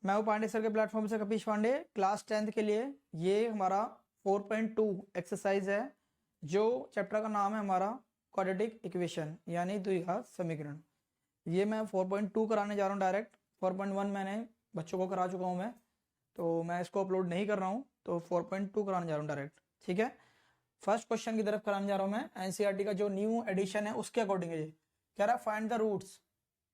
मैं हूँ पांडे सर के प्लेटफॉर्म से कपीश पांडे। क्लास 10th के लिए ये हमारा 4.2 एक्सरसाइज है, जो चैप्टर का नाम है हमारा क्वाड्रेटिक इक्वेशन यानी द्विघात समीकरण। ये मैं 4.2 कराने जा रहा हूँ डायरेक्ट। 4.1 मैंने बच्चों को करा चुका हूँ मैं, तो मैं इसको अपलोड नहीं कर रहा हूँ, तो 4.2 कराने जा रहा हूँ डायरेक्ट। ठीक है, फर्स्ट क्वेश्चन की तरफ कराने जा रहा हूँ मैं। एनसीईआरटी का जो न्यू एडिशन है उसके अकॉर्डिंग है। ये कह रहा है find the roots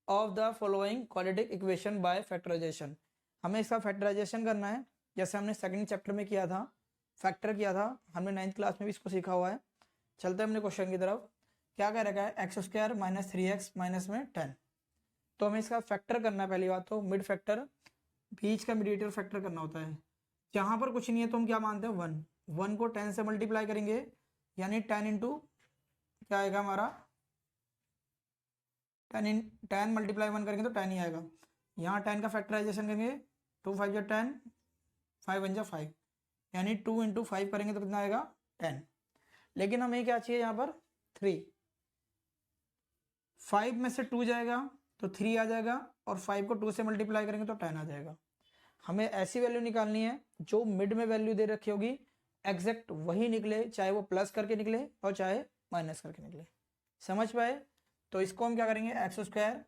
of the following quadratic equation by factorisation. हमें इसका फैक्टराइजेशन करना है, जैसे हमने सेकंड चैप्टर में किया था, फैक्टर किया था, हमने 9th क्लास में भी इसको सीखा हुआ है। चलते हैं अपने क्वेश्चन की तरफ। क्या कह रखा है, x square minus 3x minus में 10। तो हमें इसका फैक्टर करना है। पहली बात तो मिड फैक्टर, बीच का मीडिएटर फैक्टर करना होता है। जहां पर कुछ नहीं है तो हम क्या मानते हैं, 1 को 10 से मल्टीप्लाई करेंगे, यानी 10 इंटू क्या आएगा हमारा, 10 मल्टीप्लाई 1 करेंगे तो 10 ही आएगा। यहाँ 10 का फैक्टराइजेशन करेंगे, 2 5 जा 10, 5 1 जा 5, यानी 2 इंटू 5 करेंगे तो कितना आएगा, 10। लेकिन हमें क्या चाहिए यहाँ पर, 3। 5 में से 2 जाएगा तो 3 आ जाएगा, और 5 को 2 से मल्टीप्लाई करेंगे तो 10 आ जाएगा। हमें ऐसी वैल्यू निकालनी है जो मिड में वैल्यू दे रखी होगी एग्जैक्ट वही निकले, चाहे वो प्लस करके निकले और चाहे माइनस करके निकले। समझ पाए? तो इसको हम क्या करेंगे, एक्स स्क्वायर,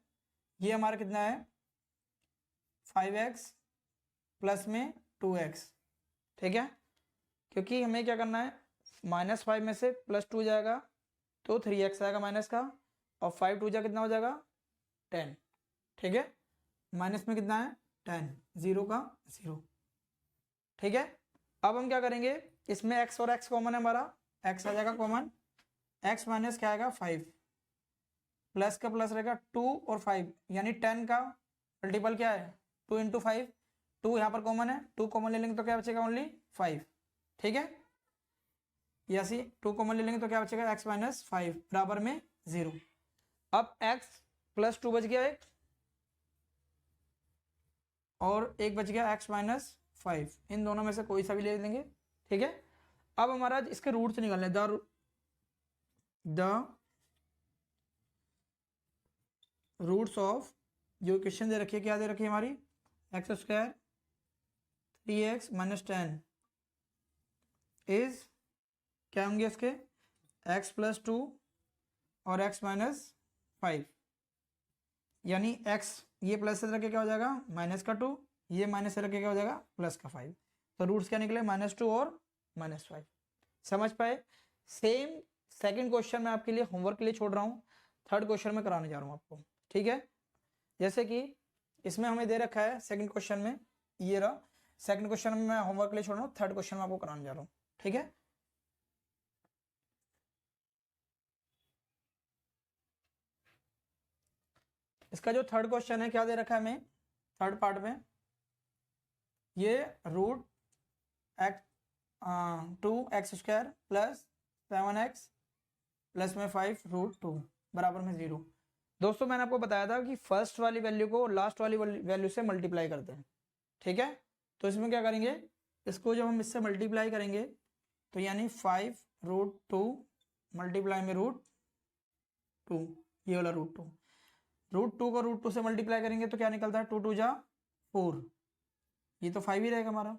ये हमारा कितना है 5x प्लस में 2x। ठीक है, क्योंकि हमें क्या करना है, -5 में से +2 जाएगा तो 3x आएगा माइनस का, और 5 2 जा कितना हो जाएगा 10। ठीक है, माइनस में कितना है 10, 0 का 0। ठीक है, अब हम क्या करेंगे, इसमें x और x कॉमन है हमारा, x आ जाएगा कॉमन, x माइनस क्या आएगा 5, प्लस का प्लस रहेगा 2 और 5, यानी 10 का मल्टीपल क्या है 2 इंटू 5। 2 यहाँ पर कॉमन है, 2 कॉमन ले लेंगे तो क्या बचेगा, ओनली 5। ठीक है, यसी 2 कॉमन ले लेंगे तो क्या बचेगा, x माइनस 5 बराबर में 0। अब x प्लस 2 बच गया एक, और एक बच गया x माइनस 5, इन दोनों में से कोई सा भी ले लेंगे। ठीक है, अब हमारा इसके रूट्स निकालने, द रूट्स ऑफ, जो इक्वेशन दे रखी है, क्या दे रखी है हमारी, x square 3x minus 10 is, क्या होंगे इसके, x प्लस 2 और x माइनस 5, यानी x ये प्लस से रखे क्या हो जाएगा माइनस का 2, ये माइनस से रखे क्या हो जाएगा प्लस का 5। तो रूट्स क्या निकले, -2 और -5। समझ पाए? सेम सेकंड क्वेश्चन मैं आपके लिए होमवर्क के लिए छोड़ रहा हूँ, थर्ड क्वेश्चन में कराने जा रहा हूँ आपको। ठीक है, जैसे कि इसमें हमें दे रखा है सेकंड क्वेश्चन में, ये रहा सेकंड क्वेश्चन में मैं होमवर्क के लिए छोड़ रहा हूँ, थर्ड क्वेश्चन में आपको कराने जा रहा हूँ। ठीक है, इसका जो थर्ड क्वेश्चन है, क्या दे रखा है हमें थर्ड पार्ट में, ये root 2x square plus 7x plus में 5 रूट 2 बराबर में 0। दोस्तों मैंने आपको बताया था कि फर्स्ट वाली वैल्यू को लास्ट वाली वैल्यू से मल्टीप्लाई करते हैं। ठीक है, तो इसमें क्या करेंगे, इसको जब हम इससे मल्टीप्लाई करेंगे तो यानी 5 रूट 2 मल्टीप्लाई में रूट 2, ये वाला रूट 2, रूट 2 को रूट 2 से मल्टीप्लाई करेंगे तो क्या निकलता है, 2 2 जा 4, ये तो 5 ही रहेगा हमारा,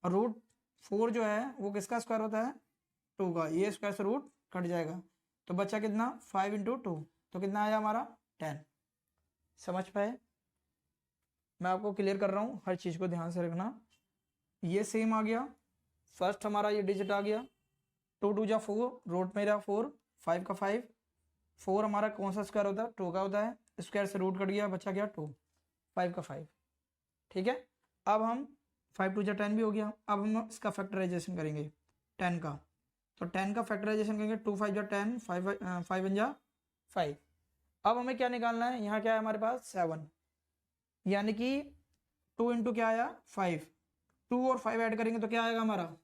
और रूट 4 जो है वो किसका स्क्वायर होता है, 2 का, ये स्क्वायर से रूट कट जाएगा, तो बच्चा कितना 5 इंटू 2, तो कितना आया हमारा 10। समझ पाए? मैं आपको क्लियर कर रहा हूँ, हर चीज़ को ध्यान से रखना। ये सेम आ गया, फर्स्ट हमारा ये डिजिट आ गया, 2 2 जा 4, रूट में रहा 4, 5 का 5, 4 हमारा कौन सा स्क्वायर होता है, 2 का होता है, स्क्वायर से रूट कट गया, बचा गया 2, 5 का 5। ठीक है, अब हम 5 2 जा 10 भी हो गया, अब हम इसका फैक्टराइजेशन करेंगे 10 का, तो 10 का फैक्टराइजेशन करेंगे, 2 5 जा 10, 5 1 जा 5। अब हमें क्या निकालना है, यहाँ क्या है हमारे पास 7, यानी कि 2 इंटू क्या आया 5, 2 और 5 ऐड करेंगे तो क्या आएगा हमारा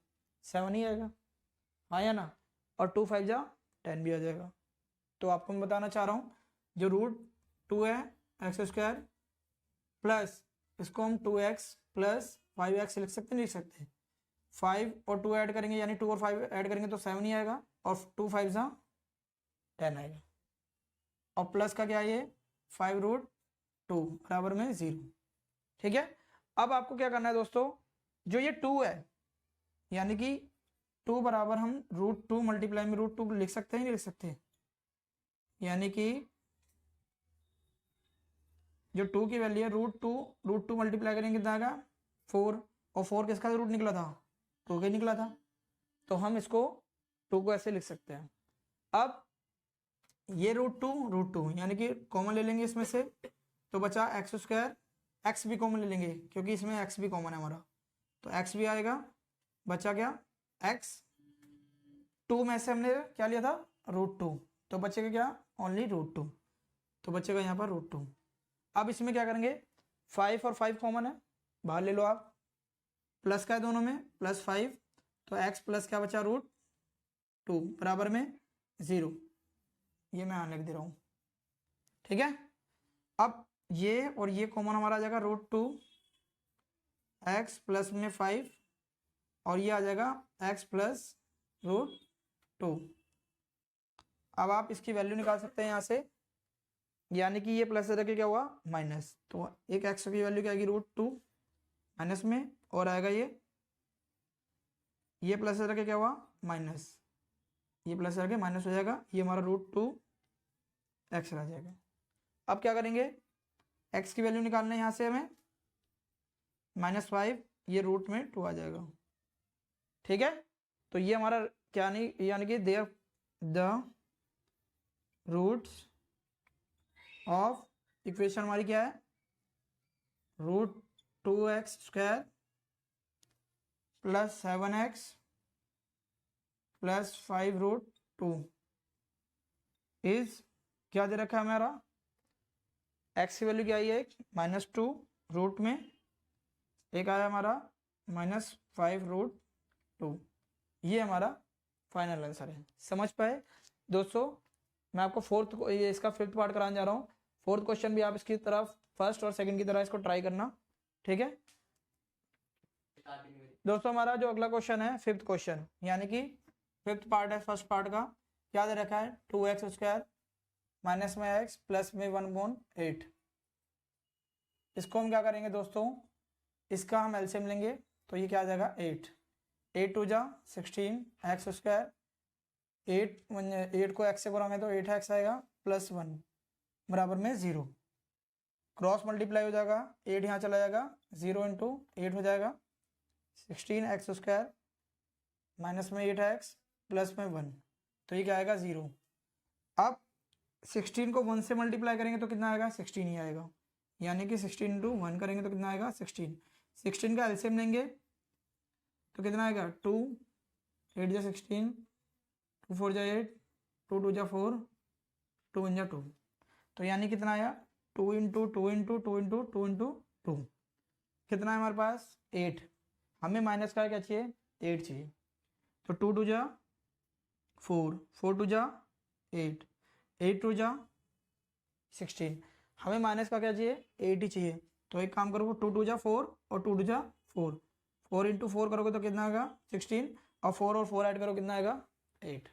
7 ही आएगा, हाँ या ना, और 2 5 जा 10 भी आ जाएगा। तो आपको मैं बताना चाह रहा हूँ, जो रूट 2 है एक्स स्क्वायर प्लस, इसको हम 2x प्लस 5x लिख सकते, नहीं लिख सकते, 5 और 2 ऐड करेंगे यानी 2 और 5 ऐड करेंगे तो 7 ही आएगा, और 2 5 जा 10 आएगा, और प्लस का क्या है ये 5 रूट 2 बराबर में 0। ठीक है, अब आपको क्या करना है दोस्तों, जो ये 2 है यानी कि 2 बराबर हम √2 मल्टीप्लाई में √2 लिख सकते हैं, नहीं लिख सकते, यानी कि जो 2 की वैल्यू है √2 मल्टीप्लाई करेंगे कितना आएगा 4, और 4 किसका रूट निकला था, 2 का निकला था, तो हम इसको 2 को ऐसे लिख सकते हैं। अब ये √2 यानी कि कॉमन ले लेंगे इसमें से, तो बचा x², x भी कॉमन ले लेंगे क्योंकि इसमें x भी कॉमन है हमारा, तो x भी आएगा, बचा क्या x, 2 में से हमने क्या लिया था √2, तो बचेगा क्या ओनली √2, तो बचेगा यहाँ पर √2। अब इसमें क्या करेंगे 5 और 5 कॉमन है, बाहर ले लो आप, प्लस का है दोनों में +5, तो x प्लस क्या बचा √2 बराबर में 0, ये मैं यहाँ लिख दे रहा हूँ, ठीक है। अब ये और ये कॉमन हमारा आ जाएगा √2, x प्लस में 5 और ये आ जाएगा x प्लस √2। अब आप इसकी वैल्यू निकाल सकते हैं यहाँ से, यानी कि ये प्लस रखे क्या हुआ माइनस, तो एक x की वैल्यू क्या आएगी √2 माइनस में, और आएगा ये प्लस रखे क्या हुआ माइनस, ये प्लस रखे माइनस हो जाएगा, ये हमारा √2 x रह जाएगा। अब क्या करेंगे x की वैल्यू निकालना है यहाँ से हमें, -5, ये रूट में 2 आ जाएगा, ठीक है। तो ये हमारा क्या नहीं, यानी कि there the roots of equation हमारी क्या है √2x² + 7x + 5√2 इज क्या दे रखा है हमारा, x की वैल्यू क्या आई है -2 रूट में, एक आया हमारा -5√2, ये हमारा फाइनल आंसर है। समझ पाए दोस्तों, मैं आपको ये इसका 5th पार्ट कराने जा रहा हूँ। 4th क्वेश्चन भी आप इसकी तरफ 1st और 2nd की तरह इसको ट्राई करना, ठीक है दोस्तों। हमारा जो अगला क्वेश्चन है 5th क्वेश्चन, यानी कि 5th पार्ट है 1st पार्ट का, क्या दे रखा है 2x² माइनस में x प्लस में 1/8। इसको हम क्या करेंगे दोस्तों, इसका हम एलसीएम लेंगे, तो ये क्या आ जाएगा 8 2 जा 16 x², 8 को x से गुणा तो 8x आएगा +1 बराबर में 0, क्रॉस मल्टीप्लाई हो जाएगा, 8 यहाँ चला जाएगा, 0 × 8 हो जाएगा 16x² माइनस में 8x प्लस में 1, तो ये क्या आएगा 0। अब 16 को 1 से मल्टीप्लाई करेंगे तो कितना आएगा 16 ही आएगा, यानी कि 16 × 1 करेंगे तो कितना आएगा 16 का एलसीएम लेंगे तो कितना आएगा 2, 8 जा 16, 2 4 जा 8, 2 2 जा 4, 2 1 जा 2, तो यानी कितना आया 2 × 2 × 2 × 2 × 2, कितना है हमारे पास 8, हमें माइनस का क्या चाहिए 8 चाहिए, तो 2 2 जा 4, 4 2 जा 8, 8 2 जा 16, हमें माइनस का क्या चाहिए 8 ही चाहिए, तो एक काम करोगे 2 2 जा 4 और 2 2 जा 4, 4 × 4 करोगे तो कितना आएगा 16, और 4 और 4 ऐड करो कितना आएगा 8।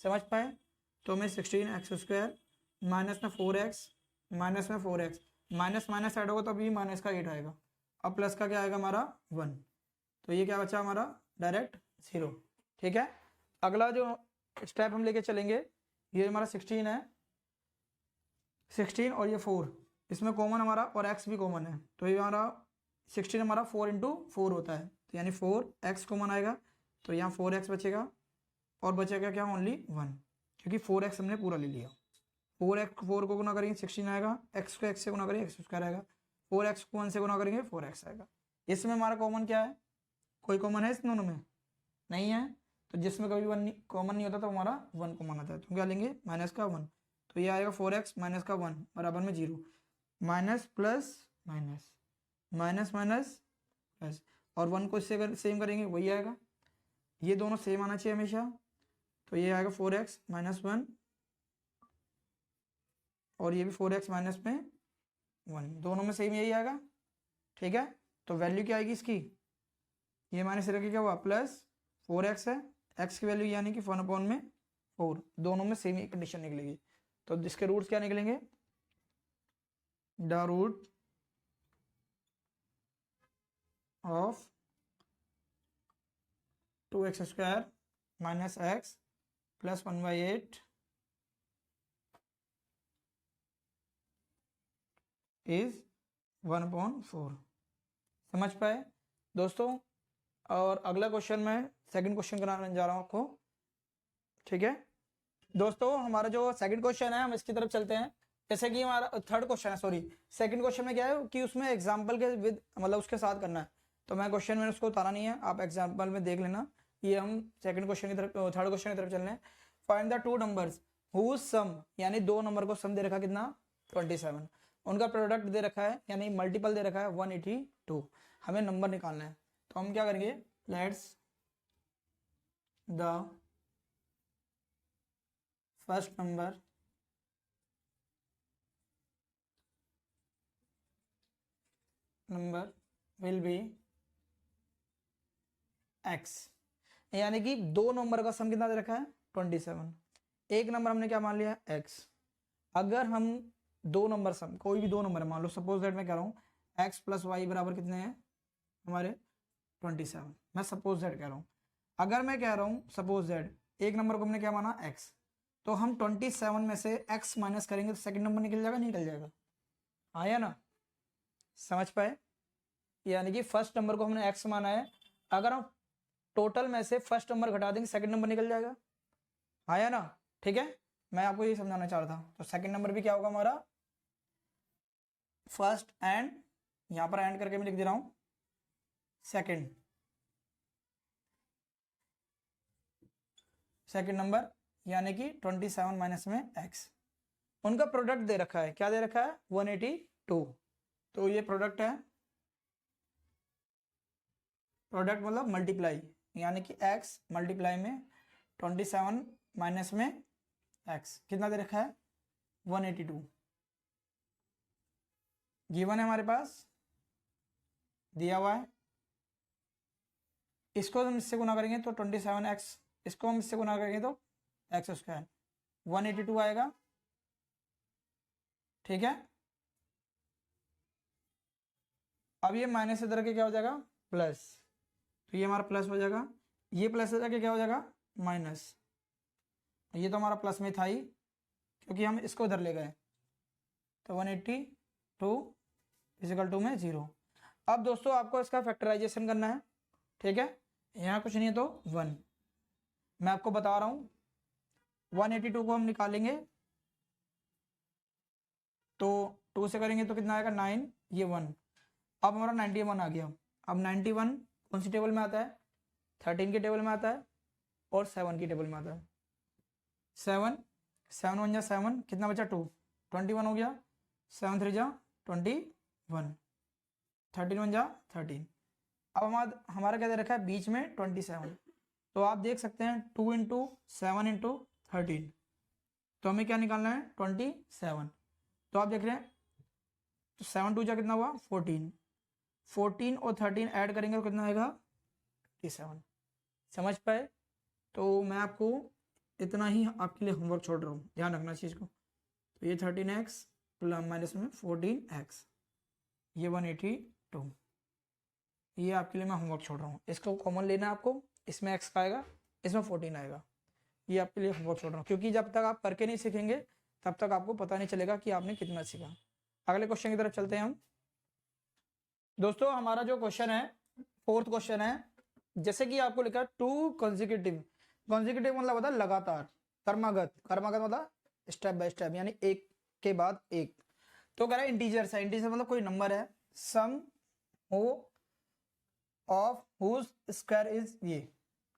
समझ पाए, तो हमें 16x² माइनस में 4x माइनस में 4x, माइनस माइनस ऐड होगा तो अभी माइनस का 8 आएगा, अब प्लस का क्या आएगा हमारा 1, तो ये क्या बचा हमारा डायरेक्ट 0, ठीक है। अगला जो स्टेप हम लेके चलेंगे, ये हमारा 16 है, 16 और ये 4 इसमें कॉमन हमारा, और x भी कॉमन है, तो ये हमारा 16 हमारा 4 × 4 होता है, तो यानी 4x कॉमन आएगा, तो यहाँ 4x बचेगा, और बचेगा क्या ओनली 1, क्योंकि 4x हमने पूरा ले लिया, 4 को गुना करेंगे 16 आएगा, x को x से गुना करेंगे x² आएगा, 4x को 1 से गुना करेंगे 4x आएगा। इसमें हमारा कॉमन क्या है, कोई कॉमन है इस दोनों में नहीं है, तो जिसमें कभी 1 कॉमन नहीं होता तो हमारा 1 कॉमन आता है, तो क्या लेंगे -1, तो ये आएगा 4x - का 1 बराबर में 0, minus plus minus minus minus plus, और 1 को इससे सेम करेंगे वही आएगा, ये दोनों सेम आना चाहिए हमेशा, तो ये आएगा 4x - 1 और ये भी 4x - में 1, दोनों में सेम यही आएगा, ठीक है। तो वैल्यू क्या आएगी इसकी, ये माइनस रखे क्या हुआ +4x है, x की वैल्यू यानी कि 1/4, दोनों में सेम ही कंडीशन निकलेगी, तो जिसके रूट्स क्या निकलेंगे, the root of 2x² minus x plus 1/8 is 1/4। समझ पाए दोस्तों। और अगला क्वेश्चन मैं सेकंड क्वेश्चन कराने जा रहा हूँ आपको, ठीक है दोस्तों। हमारा जो सेकंड क्वेश्चन है हम इसकी तरफ चलते हैं। जैसे कि हमारा थर्ड क्वेश्चन है, सॉरी सेकंड क्वेश्चन में क्या है कि उसमें एग्जांपल के विद मतलब उसके साथ करना है, तो मैं क्वेश्चन मैंने उसको उतारा नहीं है, आप एग्जांपल में देख लेना। ये हम सेकंड क्वेश्चन की तरफ थर्ड क्वेश्चन की तरफ चल रहे हैं। Find the two numbers whose sum, यानी दो नंबर को सम दे रखा कितना 27, उनका प्रोडक्ट दे रखा है यानी मल्टीपल दे रखा है 182, हमें नंबर निकालना है। तो हम क्या करेंगे, let's the first number will be x, यानी कि दो नंबर का सम कितना दे रखा है 27, एक नंबर हमने क्या मान लिया x। अगर हम दो नंबर सम, कोई भी दो नंबर मान लो, सपोज दैट मैं कह रहा हूँ x प्लस वाई बराबर कितने हैं हमारे 27, मैं सपोज दैट कह रहा हूँ। अगर मैं कह रहा हूँ सपोज दैट एक नंबर को हमने क्या माना x, तो हम 27 में से x माइनस करेंगे तो सेकंड नंबर निकल जाएगा, निकल जाएगा, आया ना, समझ पाए। यानी कि फर्स्ट नंबर को हमने x माना है, अगर हम टोटल में से फर्स्ट नंबर घटा देंगे सेकंड नंबर निकल जाएगा, आया ना, ठीक है। मैं आपको ये समझाना चाह रहा था। तो सेकंड नंबर भी क्या होगा हमारा फर्स्ट एंड, यहां पर एंड करके मैं लिख दे रहा हूं सेकंड नंबर, यानी कि 27 माइनस में x, उनका प्रोडक्ट दे रखा है, क्या दे रखा है 182, तो ये प्रोडक्ट है, प्रोडक्ट मतलब मल्टीप्लाई, यानी कि x मल्टीप्लाई में 27 माइनस में x कितना दे रखा है 182, गिवन है हमारे पास, दिया हुआ है। इसको हम इससे गुना करेंगे तो 27x, इसको हम इससे गुना करेंगे तो x² 182 आएगा, ठीक है। अब ये माइनस इधर के क्या हो जाएगा प्लस, तो ये हमारा प्लस हो जाएगा, ये प्लस हो जाके क्या हो जाएगा माइनस, ये तो हमारा प्लस में था ही क्योंकि हम इसको इधर ले गए, तो 182 फिजिकल 2 में 0। अब दोस्तों आपको इसका फैक्टराइजेशन करना है, ठीक है, यहाँ कुछ नहीं है तो 1, मैं आपको बता रहा हूँ 182 को हम निकालेंगे तो 2 से करेंगे तो कितना आएगा 9, ये 1, अब हमारा 91 आ गया। अब 91 कौन सी टेबल में आता है 13 के टेबल में आता है और 7 की टेबल में आता है। 7 7 1 जा 7, कितना बचा 2, 21 हो गया, 7 3 जा 21, 13 1 जा 13। अब हमारा क्या दे रखा है बीच में 27, तो आप देख सकते हैं 2 इंटू 7 इंटू 13, तो हमें क्या निकालना है 27, तो आप देख रहे हैं तो 7 2 जा कितना हुआ 14, 14 और 13 ऐड करेंगे तो कितना आएगा 27, समझ पाए। तो मैं आपको इतना ही आपके लिए होमवर्क छोड़ रहा हूँ, ध्यान रखना चीज़ को। तो ये 13x प्लस माइनस में 14x, ये 182, ये आपके लिए मैं होमवर्क छोड़ रहा हूँ, इसको कॉमन लेना है आपको, इसमें x आएगा इसमें 14 आएगा, ये आपके लिए होमवर्क छोड़ रहा हूँ, क्योंकि जब तक आप करके नहीं सीखेंगे तब तक आपको पता नहीं चलेगा कि आपने कितना सीखा। अगले क्वेश्चन की तरफ चलते हैं हम दोस्तों। हमारा जो क्वेश्चन है फोर्थ क्वेश्चन है, जैसे कि आपको लिखा टू कॉन्जिक्यूटिव, कॉन्जिक्यूटिव मतलब होता है लगातार, कर्मागत, कर्मागत मतलब स्टेप बाय स्टेप, यानी एक के बाद एक। तो कह रहा है इंटीजर्स है, इंटीजर मतलब कोई नंबर है, सम हो ऑफ हुज स्क्वायर इज ये,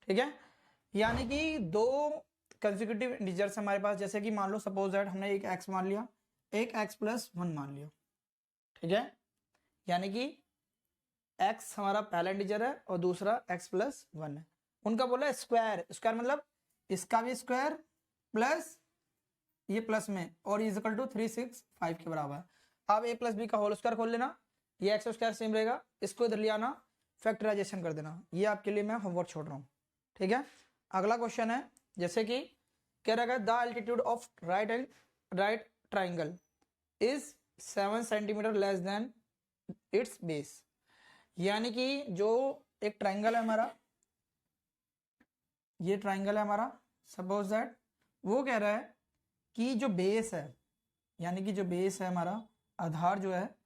ठीक है, यानी कि दो कंसेक्यूटिव इंटीजर्स हमारे पास, जैसे कि मान लो सपोज दैट हमने एक x मान लिया, एक x प्लस 1 मान लिया, ठीक है, यानी कि x हमारा पहला इंटीजर है और दूसरा x प्लस 1 है, उनका बोला स्क्वायर, स्क्वायर मतलब इसका भी स्क्वायर प्लस ये प्लस में और ये इक्वल टू 365 के बराबर। अब a प्लस बी का होल स्क्वायर खोल लेना, ये x स्क्वायर सेम रहेगा, इसको इधर ले आना, फैक्टराइजेशन कर देना, ये आपके लिए मैं होमवर्क छोड़ रहा हूँ, ठीक है। अगला क्वेश्चन है, जैसे कि कह रहा है the altitude of right triangle is 7 centimetre less than it's base, यानी कि जो एक ट्राइंगल है हमारा, ये ट्राइंगल है हमारा, सपोज दैट वो कह रहा है कि जो बेस है, यानी कि जो बेस है हमारा, आधार जो है,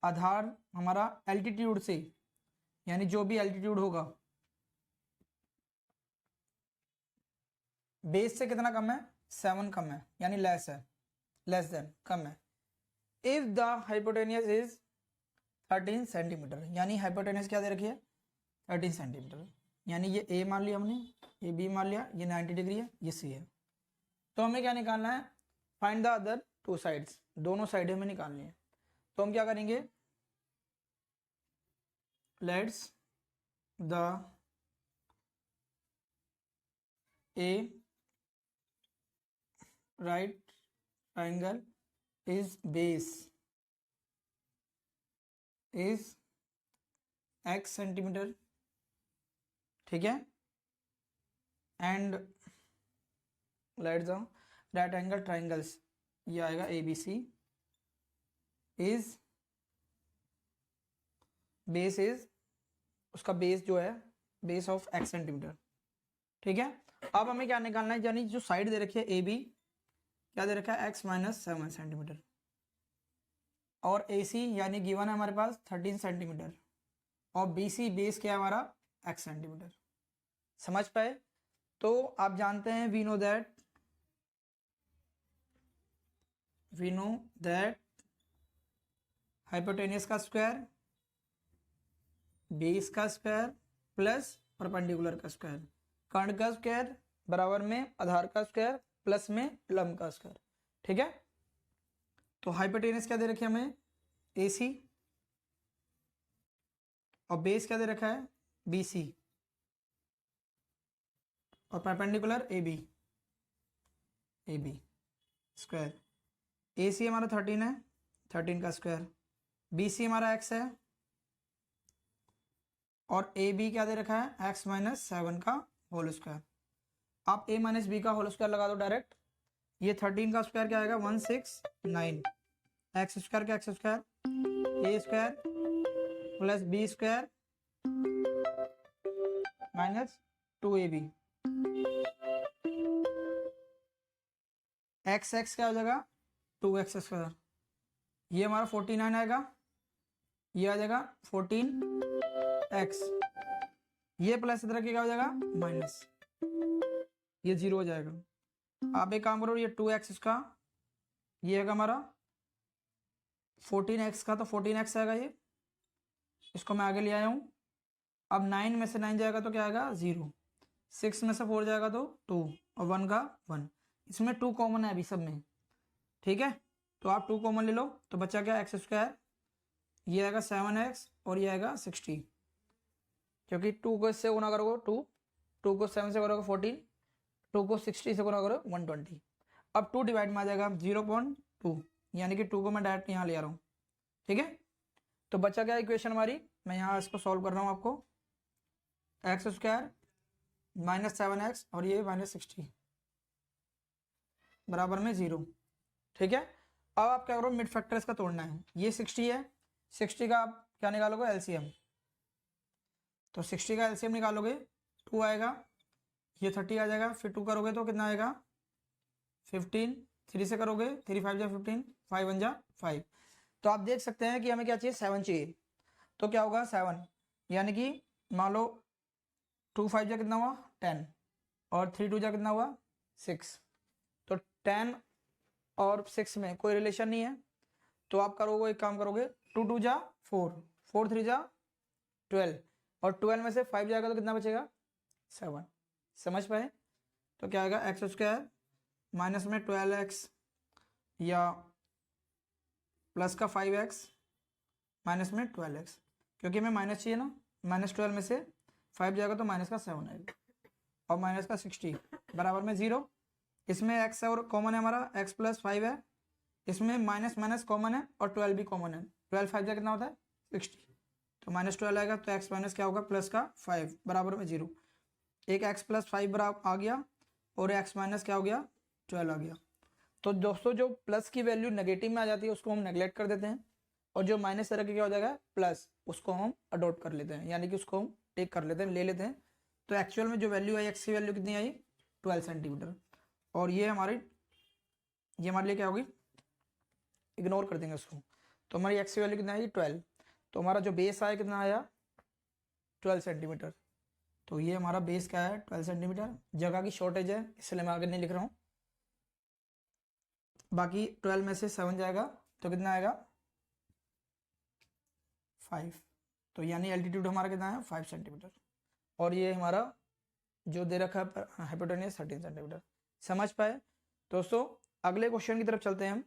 आधार हमारा एल्टीट्यूड से, यानी जो भी एल्टीट्यूड होगा बेस से कितना कम है, 7 कम है, यानी लेस है, लेस देन, कम है। If the hypotenuse is 13 centimetre, यानी हाइपोटेनियस क्या दे रखी है, 13 सेंटीमीटर, यानी ये ए मान लिया हमने, ये बी मान लिया, ये 90 डिग्री है, ये सी है। तो हमें क्या निकालना है, find the other two sides, दोनों साइड हमें निकालनी है। तो हम क्या करेंगे, let's the A right triangle is base is x centimetre, ठीक है, and let the right angle triangles, ये आएगा ABC, इज बेस इज, उसका बेस जो है बेस ऑफ x सेंटीमीटर, ठीक है। अब हमें क्या निकालना है, यानी जो साइड दे रखी है AB, क्या दे रखा है, x - 7 सेंटीमीटर, और AC यानी गिवन है हमारे पास 13 सेंटीमीटर, और BC बेस क्या है हमारा, x सेंटीमीटर। समझ पाए? तो आप जानते हैं, वी नो दैट हाइपोटेनियस का स्क्वायर, बेस का स्क्वायर प्लस परपेंडिकुलर का स्क्वायर, कर्ण का स्क्वायर बराबर में आधार का स्क्वायर प्लस में लंब का स्क्वायर, ठीक है। तो हाइपोटेनियस क्या दे रखी है हमें, AC, और बेस क्या दे रखा है, BC, और परपेंडिकुलर AB स्क्वायर। AC हमारा 13 है, 13 का स्क्वायर, BC हमारा x है, और AB क्या दे रखा है, x - 7 का होल स्क्वायर। आप A - B का होल स्क्वायर लगा दो डायरेक्ट, ये 13 का स्क्वायर क्या आएगा, 169, एक्स स्क्वायर का x square, A square plus B square minus 2AB, x क्या हो जाएगा, 2x स्क्वायर, ये हमारा 49 आएगा, ये आ जाएगा 14x, ये प्लस इधर क्या हो जाएगा, माइनस, ये 0 हो जाएगा। आप एक काम करो, ये 2x का, ये है हमारा 14x का, तो 14x आएगा, ये इसको मैं आगे ले आया हूँ। अब 9 में से 9 जाएगा तो क्या आएगा, 0, 6 में से 4 जाएगा तो 2, और 1 का 1, इसमें 2 कॉमन है अभी सब में, ठीक है। तो आप 2 कॉमन ले लो, तो बचा क्या, एक्स स्क्वायर, ये आएगा 7x, और ये आएगा 60, क्योंकि 2 को इससे गुना करोगे 2 को 7 से करोगे 14, 2 को 60 से गुना करो 120। अब 2 डिवाइड में आ जाएगा 0.2, यानी कि 2 को मैं डायरेक्ट यहाँ ले आ रहा हूँ, ठीक है। तो बचा क्या इक्वेशन हमारी, मैं यहाँ इसको सॉल्व कर रहा हूँ आपको, एक्स स्क्वायर -7x और ये -60 बराबर में 0, ठीक है। अब आप क्या करो, मिड फैक्टर इसका तोड़ना है, ये 60 है, 60 का आप क्या निकालोगे, एलसीएम, तो 60 का एलसीएम निकालोगे 2 आएगा, ये 30 आ जाएगा, फिर 2 करोगे तो कितना आएगा, 15, 3 से करोगे 3 5 जा 15, 5 1 जा 5। तो आप देख सकते हैं कि हमें क्या चाहिए, 7 चाहिए, तो क्या होगा 7, यानी कि मान लो 2 5 जा कितना हुआ 10, और 3 2 जा कितना हुआ 6, तो 10 और 6 में कोई रिलेशन नहीं है, तो आप करोगे, एक काम करोगे, 2 2 जा 4, 4 3 जा 12, और 12 में से 5 जाएगा तो कितना बचेगा, 7। समझ पाए? तो क्या आएगा, एक्स स्क्वायर माइनस में 12x या प्लस का 5x माइनस में 12x, क्योंकि हमें माइनस चाहिए ना, -12 में से 5 जाएगा तो माइनस का 7 आएगा, और माइनस का 60 बराबर में 0, इसमें x है और कॉमन है हमारा, x + 5 है, इसमें माइनस माइनस कॉमन है, और 12 भी कॉमन है, 12 5 जा कितना होता है 60, तो -12 आएगा, तो x माइनस क्या होगा, प्लस का 5 बराबर में 0, एक x + 5 बराबर आ गया, और x माइनस क्या हो गया, 12 आ गया। तो दोस्तों जो प्लस की वैल्यू नेगेटिव में आ जाती है उसको हम नेगलेक्ट कर देते हैं, और जो माइनस तरह के क्या हो जाएगा प्लस, उसको हम अडोप्ट कर लेते हैं, यानी कि उसको हम टेक कर लेते हैं, ले लेते हैं। तो एक्चुअल में जो वैल्यू आई एक्स की वैल्यू कितनी आई 12 सेंटीमीटर। और ये हमारे लिए क्या होगी, इग्नोर कर देंगे उसको। तो हमारी एक्स की वैल्यू कितना आई 12, तो हमारा जो बेस आया कितना आया 12 सेंटीमीटर। तो ये हमारा बेस क्या है 12 सेंटीमीटर। जगह की शॉर्टेज है इसलिए मैं आगे नहीं लिख रहा हूँ। बाकी 12 में से 7 जाएगा तो कितना आएगा 5। तो यानी एल्टीट्यूड हमारा कितना है 5 सेंटीमीटर। और ये हमारा जो दे रखा है हाइपोटेन्यूज 13 सेंटीमीटर। समझ पाए दोस्तों? अगले क्वेश्चन की तरफ चलते हैं हम।